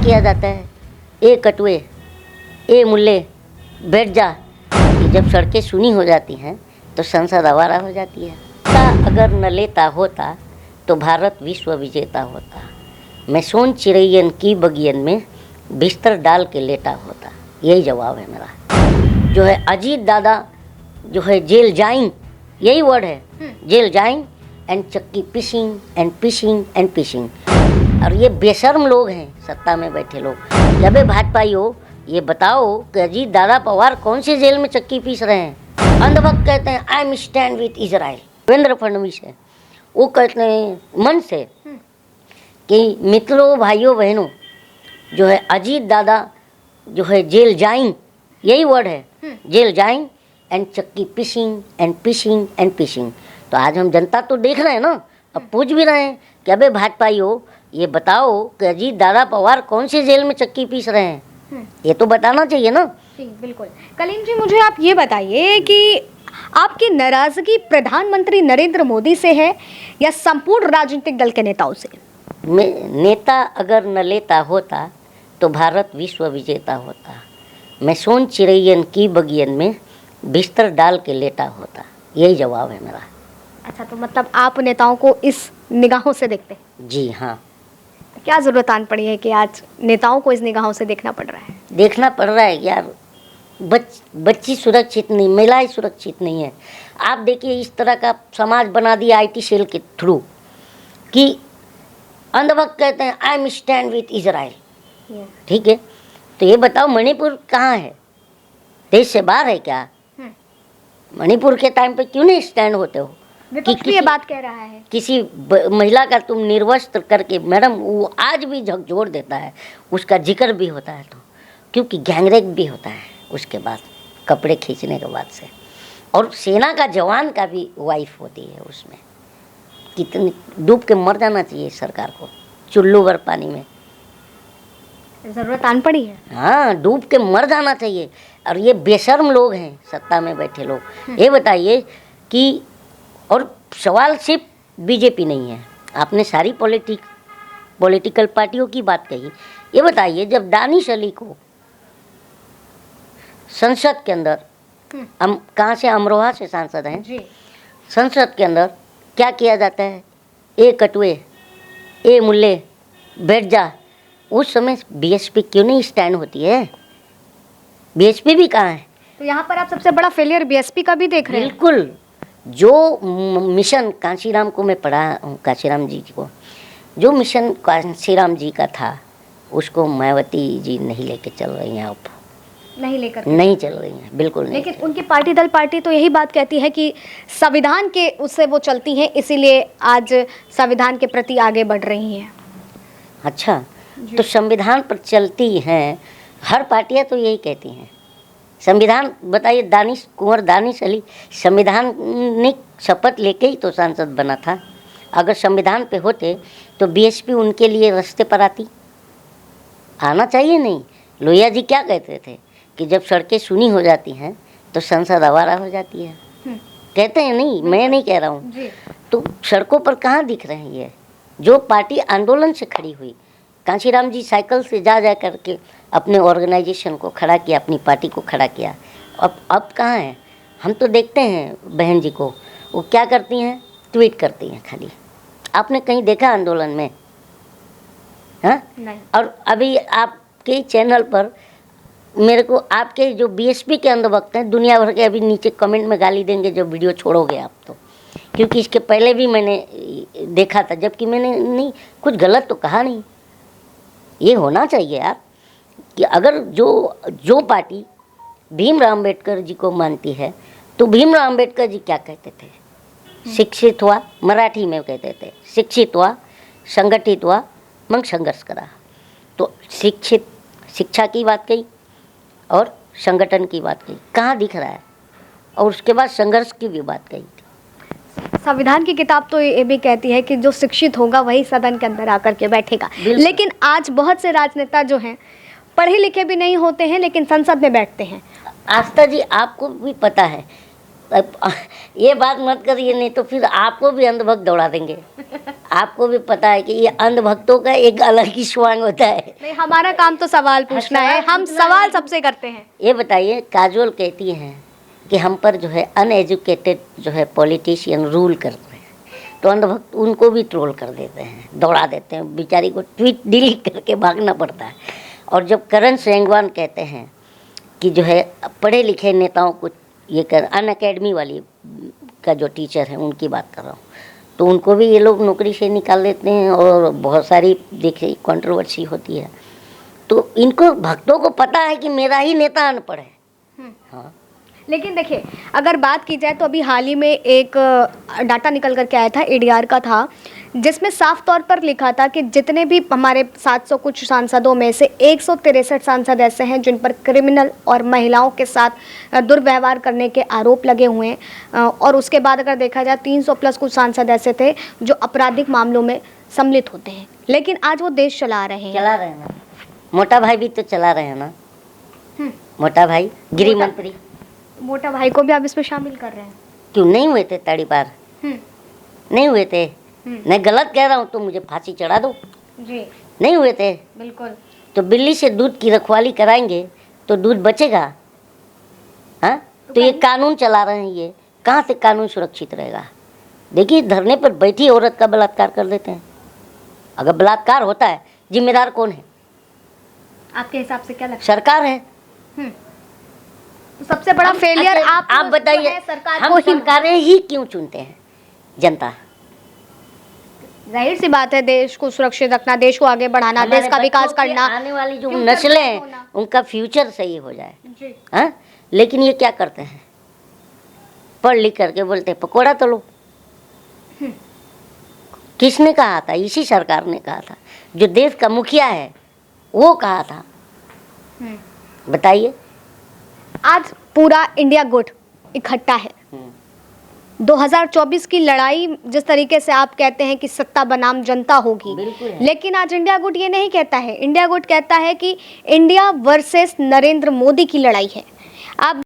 किया जाता है, ए कटुए ए मुल्ले बैठ जा। जब सड़कें सुनी हो जाती हैं तो संसद आवारा हो जाती है। अगर न लेता होता तो भारत विश्व विजेता होता। मैं सोन चिड़ैयन की बगियन में बिस्तर डाल के लेटा होता। यही जवाब है मेरा। जो है अजीत दादा जो है जेल जाइंग, यही वर्ड है, जेल जाइंग एंड चक्की phishing and phishing and phishing. और ये बेशर्म लोग हैं सत्ता में बैठे लोग। जब भाजपाई हो ये बताओ कि अजीत दादा पवार कौन से जेल में चक्की पीस रहे हैं। अंधभक्त कहते हैं I am stand with Israel, Devendra Fadnavis है, वो कहते हैं मन से कि मित्रों भाइयों बहनों जो है अजीत दादा जो है जेल जाइंग, यही वर्ड है, जेल जाइंग एंड चक्की phishing and phishing and phishing. तो आज हम जनता तो देख रहे हैं ना, अब पूछ भी रहे हैं कि अबे भाजपाई हो ये बताओ कि अजीत दादा पवार कौन से जेल में चक्की पीस रहे हैं। ये तो बताना चाहिए ना। जी बिल्कुल। कलीम जी मुझे आप ये बताइए कि आपकी नाराजगी प्रधानमंत्री नरेंद्र मोदी से है या संपूर्ण राजनीतिक दल के नेताओं से? नेता अगर न लेता होता तो भारत विश्व विजेता होता। मैं सोन चिड़ैयन की बगियन में बिस्तर डाल के लेटा होता। यही जवाब है मेरा। अच्छा, तो मतलब आप नेताओं को इस निगाहों से देखते हैं? जी हाँ। क्या ज़रूरत आन पड़ी है कि आज नेताओं को इस निगाहों से देखना पड़ रहा है? देखना पड़ रहा है यार, बच्ची सुरक्षित नहीं, महिलाएं सुरक्षित नहीं है। आप देखिए इस तरह का समाज बना दिया आईटी सेल के थ्रू कि अंधभक्त कहते हैं I am stand with Israel. ठीक है, तो ये बताओ मणिपुर कहाँ है? देश से बाहर है क्या? मणिपुर के टाइम पे क्यों नहीं स्टैंड होते हो? विपक्ष भी ये बात कह रहा है किसी महिला का तुम निर्वस्त्र करके, मैडम वो आज भी झकझोर देता है, उसका जिक्र भी होता है, तो क्योंकि गैंगरेप भी होता है उसके बाद, कपड़े खींचने के बाद से। और सेना का जवान का भी वाइफ होती है उसमें। कितनी डूब के मर जाना चाहिए सरकार को चुल्लू भर पानी में। ज़रूरत आन पड़ी है। हाँ, डूब के मर जाना चाहिए। और ये बेशर्म लोग हैं सत्ता में बैठे लोग। ये बताइए कि, और सवाल सिर्फ बीजेपी नहीं है, आपने सारी पॉलिटिकल पार्टियों की बात कही। ये बताइए जब दानिश अली को संसद के अंदर, हम कहाँ से, अमरोहा से सांसद हैं जी, संसद के अंदर क्या किया जाता है, ए कटुए ए मुल्ले बैठ जा। उस समय बीएसपी क्यों नहीं स्टैंड होती है? बीएसपी भी कहाँ है? तो यहाँ पर आप सबसे बड़ा फेलियर बीएसपी का भी देख रहे हैं। बिल्कुल। जो मिशन कांशीराम को मैं पढ़ा हूँ, कांशीराम जी को, जो मिशन कांशीराम जी का था उसको मायावती जी नहीं लेके चल रही हैं। अब नहीं चल रही हैं, बिल्कुल नहीं। लेकिन उनकी पार्टी दल पार्टी तो यही बात कहती है कि संविधान के उससे वो चलती हैं, इसीलिए आज संविधान के प्रति आगे बढ़ रही हैं। अच्छा, तो संविधान पर चलती हैं, हर पार्टियां तो यही कहती हैं। संविधान बताइए, कुंवर दानिश अली संविधानिक शपथ लेके ही तो सांसद बना था। अगर संविधान पे होते तो बीएसपी उनके लिए रास्ते पर आना चाहिए नहीं। लोहिया जी क्या कहते थे कि जब सड़कें सुनी हो जाती हैं तो संसद आवारा हो जाती है। कहते हैं नहीं, मैं नहीं कह रहा हूँ। तो सड़कों पर कहाँ दिख रहे हैं ये? जो पार्टी आंदोलन से खड़ी हुई, कांशीराम जी साइकिल से जा करके अपने ऑर्गेनाइजेशन को खड़ा किया, अपनी पार्टी को खड़ा किया। अब कहाँ है? हम तो देखते हैं बहन जी को, वो क्या करती हैं, ट्वीट करती हैं खाली। आपने कहीं देखा आंदोलन में? हाँ नहीं। और अभी आपके चैनल पर मेरे को आपके जो बीएसपी के अंधभक्त हैं दुनिया भर के अभी नीचे कमेंट में गाली देंगे जब वीडियो छोड़ोगे आप तो, क्योंकि इसके पहले भी मैंने देखा था, जबकि मैंने नहीं कुछ गलत तो कहा नहीं। ये होना चाहिए यार कि अगर जो पार्टी भीमराव अम्बेडकर जी को मानती है तो भीमराव अम्बेडकर जी क्या कहते थे? शिक्षित हुआ, मराठी में कहते थे, शिक्षित हुआ, संगठित हुआ, मग संघर्ष करा। तो शिक्षा की बात कही और संगठन की बात कही, कहाँ दिख रहा है? और उसके बाद संघर्ष की भी बात कही। संविधान की किताब तो ये भी कहती है कि जो शिक्षित होगा वही सदन के अंदर आकर के बैठेगा। लेकिन आज बहुत से राजनेता जो हैं पढ़े लिखे भी नहीं होते हैं लेकिन संसद में बैठते हैं। आस्था जी आपको भी पता है, ये बात मत करिए नहीं तो फिर आपको भी अंधभक्त दौड़ा देंगे। आपको भी पता है कि ये अंधभक्तों का एक अलग ही स्वांग होता है। नहीं, हमारा काम तो सवाल पूछना है, हम सवाल सबसे करते हैं। ये बताइए, काजोल कहती हैं कि हम पर जो है अनएजुकेटेड जो है पॉलिटिशियन रूल करते हैं, तो अंधभक्त उनको भी ट्रोल कर देते हैं, दौड़ा देते हैं, बेचारी को ट्वीट डिलीट करके भागना पड़ता है। और जब करण सेंगवान कहते हैं कि जो है पढ़े लिखे नेताओं को ये कर, अन अकेडमी वाली का जो टीचर है उनकी बात कर रहा हूँ, तो उनको भी ये लोग नौकरी से निकाल देते हैं और बहुत सारी देखिए कंट्रोवर्सी होती है। तो इनको भक्तों को पता है कि मेरा ही नेता अनपढ़ है। हाँ, लेकिन देखिए, अगर बात की जाए तो अभी हाल ही में एक डाटा निकल करके आया था, एडीआर का था, जिसमें साफ तौर पर लिखा था कि जितने भी हमारे 700 कुछ सांसदों में से 163 सांसद ऐसे हैं जिन पर क्रिमिनल और महिलाओं के साथ दुर्व्यवहार करने के आरोप लगे हुए हैं। और उसके बाद अगर देखा जाए 300 प्लस कुछ सांसद ऐसे थे जो आपराधिक मामलों में सम्मिलित होते हैं, लेकिन आज वो देश चला रहे हैं। चला रहे हैं ना, मोटा भाई भी तो चला रहे हैं ना। मोटा भाई गृह मंत्री, मोटा भाई को भी आप इसमें शामिल कर रहे हैं? क्यों नहीं हुए थे ताड़ी पार? नहीं हुए थे? मैं गलत कह रहा हूँ तो मुझे फांसी चढ़ा दो। जी नहीं हुए थे? बिल्कुल। तो बिल्ली से दूध की रखवाली कराएंगे तो दूध बचेगा? हाँ, तो ये कानून चला रहे हैं, ये कहाँ से कानून सुरक्षित रहेगा? देखिए, धरने पर बैठी औरत का बलात्कार कर देते हैं। अगर बलात्कार होता है, जिम्मेदार कौन है? आपके हिसाब से क्या लगता सरकार है। है? सबसे बड़ा फेलियर आप बताइए, हम सरकारें ही क्यों चुनते हैं? जनता। जाहिर सी बात है, देश को सुरक्षित रखना, देश को आगे बढ़ाना, देश का विकास करना, आने वाली जो नस्लें हैं उनका फ्यूचर सही हो जाए। हाँ, लेकिन ये क्या करते हैं? पढ़ लिख करके बोलते हैं पकौड़ा तलो। किसने कहा था? इसी सरकार ने कहा था, जो देश का मुखिया है वो कहा था। बताइए, आज पूरा इंडिया गुट इकट्ठा है। 2024 की लड़ाई जिस तरीके से आप कहते हैं कि सत्ता बनाम जनता होगी, लेकिन आज इंडिया गुट ये नहीं कहता है। इंडिया गुट कहता है कि इंडिया वर्सेस नरेंद्र मोदी की लड़ाई है। आप